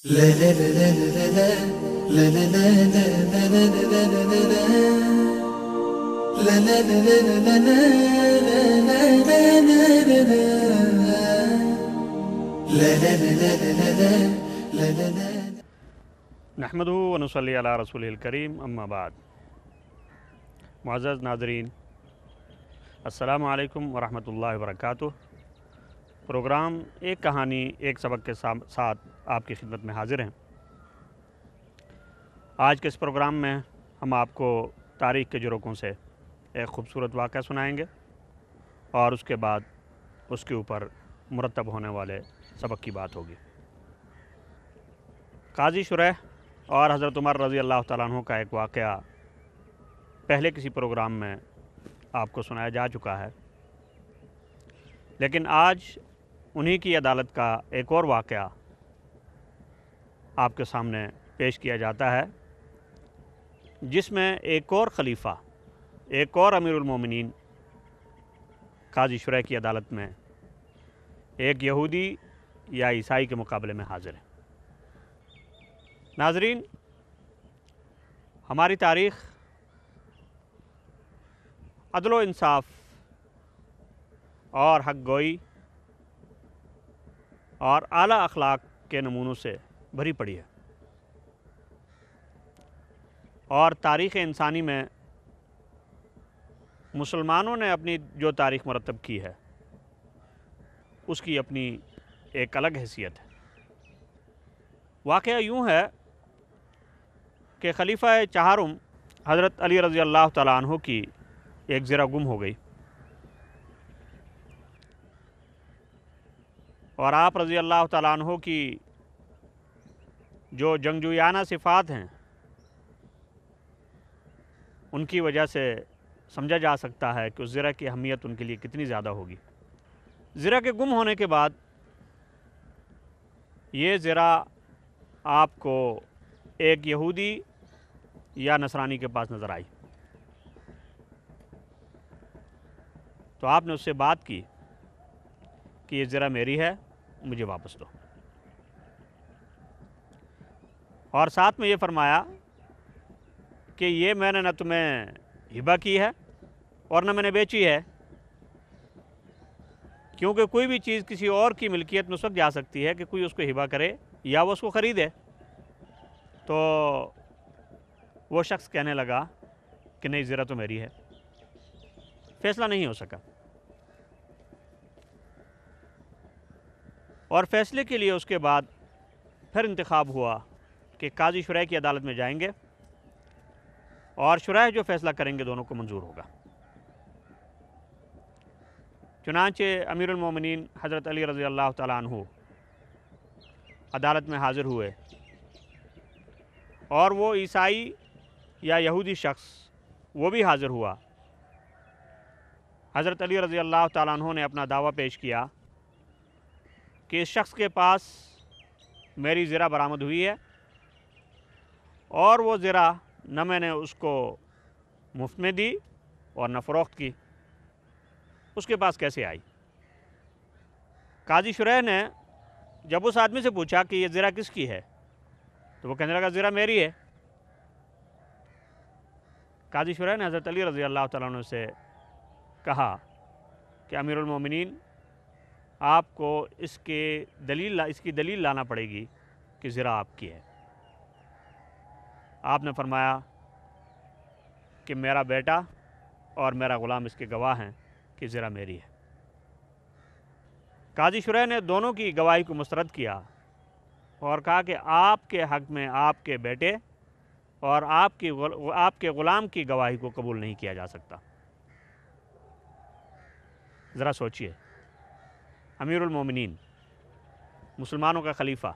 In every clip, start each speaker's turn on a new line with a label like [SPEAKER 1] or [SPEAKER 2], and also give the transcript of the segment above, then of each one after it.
[SPEAKER 1] नहमदुहु व नुसल्ली अला रसूलिल करीम अम्मा बाद। मुअज़्ज़ज़ नाज़रीन, अस्सलामु अलैकुम व रहमतुल्लाहि व बरकातुहू। प्रोग्राम एक कहानी एक सबक के साथ आपकी खिदमत में हाज़िर हैं। आज के इस प्रोग्राम में हम आपको तारीख़ के जुरोकों से एक ख़ूबसूरत वाक़या सुनाएंगे और उसके बाद उसके ऊपर मुरतब होने वाले सबक की बात होगी। काज़ी शुरैह और हज़रत उमर रज़ी अल्लाह तआला अन्हु का एक वाक़या पहले किसी प्रोग्राम में आपको सुनाया जा चुका है, लेकिन आज उन्हीं की अदालत का एक और वाक़या आपके सामने पेश किया जाता है, जिसमें एक और ख़लीफ़ा, एक और अमीरुल मोमिनीन काज़ी शुरैह की अदालत में एक यहूदी या ईसाई के मुकाबले में हाज़िर है। नाज़रीन, हमारी तारीख़ अदल व इंसाफ और हक़ गोई और आला अखलाक के नमूनों से भरी पड़ी है, और तारीख़ इंसानी में मुसलमानों ने अपनी जो तारीख़ मुरतब की है उसकी अपनी एक अलग हैसियत है। वाक़या यूँ है कि खलीफ़ा चाहरुम हज़रत अली रज़ी अल्लाह तआला अन्हु की एक ज़रा गुम हो गई, और आप रज़ी अल्लाह तआला अन्हु की जो जंगजुयाना सिफ़ात हैं उनकी वजह से समझा जा सकता है कि उस ज़रा की अहमियत उनके लिए कितनी ज़्यादा होगी। ज़रा के गुम होने के बाद ये ज़रा आपको एक यहूदी या नसरानी के पास नज़र आई, तो आपने उससे बात की कि ये ज़रा मेरी है, मुझे वापस दो, और साथ में ये फरमाया कि ये मैंने न तुम्हें हिबा की है और न मैंने बेची है, क्योंकि कोई भी चीज़ किसी और की मिल्कियत में उस वक्त जा सकती है कि कोई उसको हिबा करे या वो उसको ख़रीदे। तो वो शख्स कहने लगा कि नहीं, ज़रा तो मेरी है। फ़ैसला नहीं हो सका, और फ़ैसले के लिए उसके बाद फिर इंतखाब हुआ कि काज़ी शुरैह की अदालत में जाएंगे और शुरैह जो फ़ैसला करेंगे दोनों को मंजूर होगा। चुनांचे अमीरुल मोमिनीन हज़रत अली रज़ी अल्लाह तआला अन्हु अदालत में हाज़िर हुए, और वो ईसाई या यहूदी शख्स वो भी हाज़िर हुआ। हज़रत अली रज़ी अल्लाह तआला अन्हु ने अपना दावा पेश किया कि इस शख्स के पास मेरी ज़रा बरामद हुई है, और वो ज़रा न मैंने उसको मुफ्त में दी और न फ़रोख्त की, उसके पास कैसे आई। काज़ी शुरैह ने जब उस आदमी से पूछा कि ये ज़रा किसकी है, तो वो कहने लगा ज़रा मेरी है। काज़ी शुरैह ने हज़रत अली रज़ी अल्लाह तआला अन्हु से कहा कि अमीरुल मोमिनीन, आपको इसकी दलील लाना पड़ेगी कि ज़रा आपकी है। आपने फरमाया कि मेरा बेटा और मेरा ग़ुलाम इसके गवाह हैं कि ज़रा मेरी है। काज़ी शुरैह ने दोनों की गवाही को मुस्तरद किया और कहा कि आपके हक़ में आपके बेटे और आपके ग़ुलाम की गवाही को कबूल नहीं किया जा सकता। ज़रा सोचिए, अमीरुल मोमिनीन, मुसलमानों का खलीफ़ा,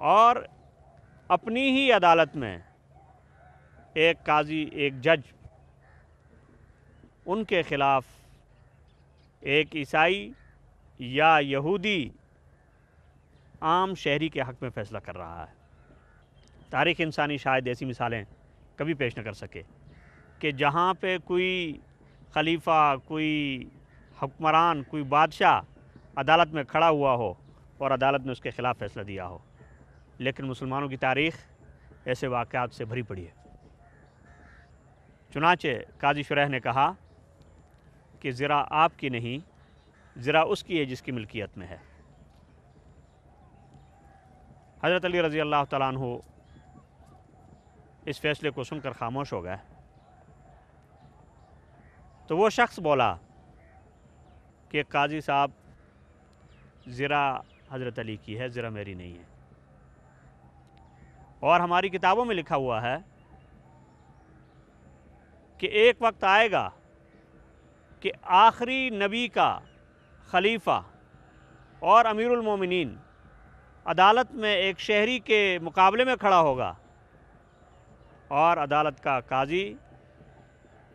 [SPEAKER 1] और अपनी ही अदालत में एक काजी, एक जज, उनके ख़िलाफ़ एक ईसाई या यहूदी आम शहरी के हक़ में फ़ैसला कर रहा है। तारीख़ इंसानी शायद ऐसी मिसालें कभी पेश न कर सके कि जहाँ पे कोई खलीफा, कोई हुक्मरान, कोई बादशाह अदालत में खड़ा हुआ हो اور عدالت نے اس کے خلاف فیصلہ دیا ہو، لیکن مسلمانوں کی تاریخ ایسے واقعات سے بھری پڑی ہے۔ چنانچہ قاضی شریح نے کہا کہ زرہ آپ کی نہیں، زرہ اس کی ہے جس کی ملکیت میں ہے۔ حضرت علی رضی اللہ تعالیٰ عنہ اس فیصلے کو سن کر خاموش ہو گئے۔ تو وہ شخص بولا کہ قاضی صاحب، زرہ حضرت علی کی ہے، زرہ میری نہیں ہے، اور ہماری کتابوں میں لکھا ہوا ہے کہ ایک وقت آئے گا کہ آخری نبی کا خلیفہ اور امیر المومنین عدالت میں ایک شہری کے مقابلے میں کھڑا ہوگا، اور عدالت کا قاضی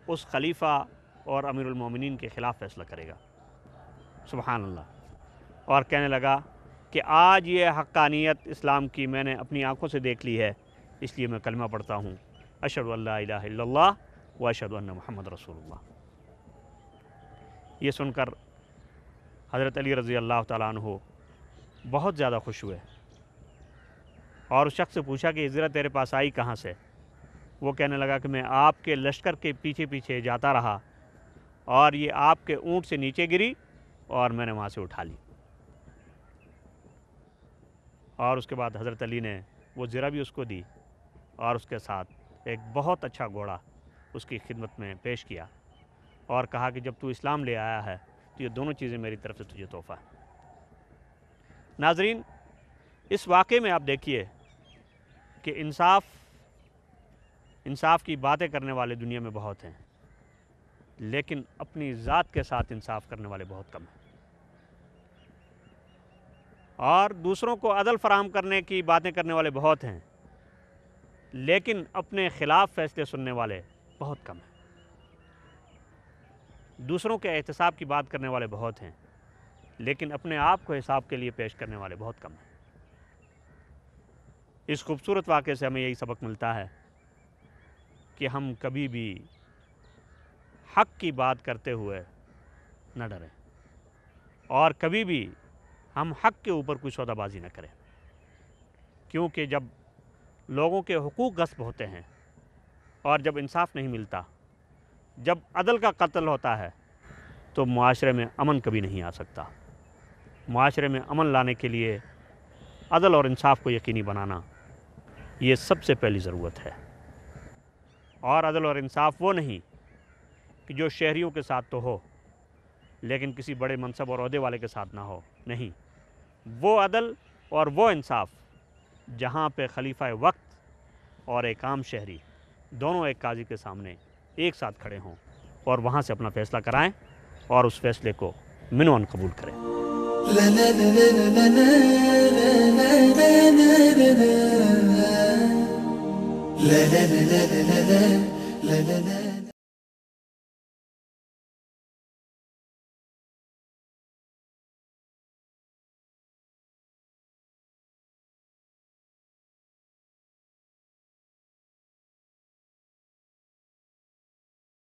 [SPEAKER 1] اس خلیفہ اور امیر المومنین کے خلاف فیصلہ کرے گا۔ سبحان اللہ۔ اور کہنے لگا کہ آج یہ حقانیت اسلام کی میں نے اپنی آنکھوں سے دیکھ لی ہے، اس لیے میں کلمہ پڑھتا ہوں، اشہدو ان لا الہ الا اللہ و اشہدو ان محمد رسول اللہ۔ یہ سن کر حضرت علی رضی اللہ تعالیٰ عنہ بہت زیادہ خوش ہوئے، اور اس شخص سے پوچھا کہ یہ زرہ تیرے پاس آئی کہاں سے؟ وہ کہنے لگا کہ میں آپ کے لشکر کے پیچھے پیچھے جاتا رہا، اور یہ آپ کے اونٹ سے نیچے گری اور میں نے وہاں سے اٹھا لی۔ اور اس کے بعد حضرت علی نے وہ زرہ بھی اس کو دی، اور اس کے ساتھ ایک بہت اچھا گھوڑا اس کی خدمت میں پیش کیا، اور کہا کہ جب تو اسلام لے آیا ہے تو یہ دونوں چیزیں میری طرف سے تجھے تحفہ ہے۔ ناظرین، اس واقعے میں آپ دیکھیے کہ انصاف کی باتیں کرنے والے دنیا میں بہت ہیں، لیکن اپنی ذات کے ساتھ انصاف کرنے والے بہت کم ہیں، اور دوسروں کو عدل فراہم کرنے کی باتیں کرنے والے بہت ہیں، لیکن اپنے خلاف فیصلے سننے والے بہت کم ہیں۔ دوسروں کے احتساب کی بات کرنے والے بہت ہیں، لیکن اپنے آپ کو حساب کے لیے پیش کرنے والے بہت کم ہیں۔ اس خوبصورت واقعے سے ہمیں یہی سبق ملتا ہے کہ ہم کبھی بھی حق کی بات کرتے ہوئے نہ ڈریں، اور کبھی بھی ہم حق کے اوپر کوئی سودا بازی نہ کریں، کیونکہ جب لوگوں کے حقوق غصب ہوتے ہیں اور جب انصاف نہیں ملتا، جب عدل کا قتل ہوتا ہے، تو معاشرے میں امن کبھی نہیں آ سکتا۔ معاشرے میں امن لانے کے لیے عدل اور انصاف کو یقینی بنانا یہ سب سے پہلی ضرورت ہے، اور عدل اور انصاف وہ نہیں کہ جو شہریوں کے ساتھ تو ہو لیکن کسی بڑے منصب اور عہدے والے کے ساتھ نہ ہو، نہیں، وہ عدل اور وہ انصاف جہاں پہ خلیفہ وقت اور ایک عام شہری دونوں ایک قاضی کے سامنے ایک ساتھ کھڑے ہوں اور وہاں سے اپنا فیصلہ کرائیں اور اس فیصلے کو منوان قبول کریں۔
[SPEAKER 2] لا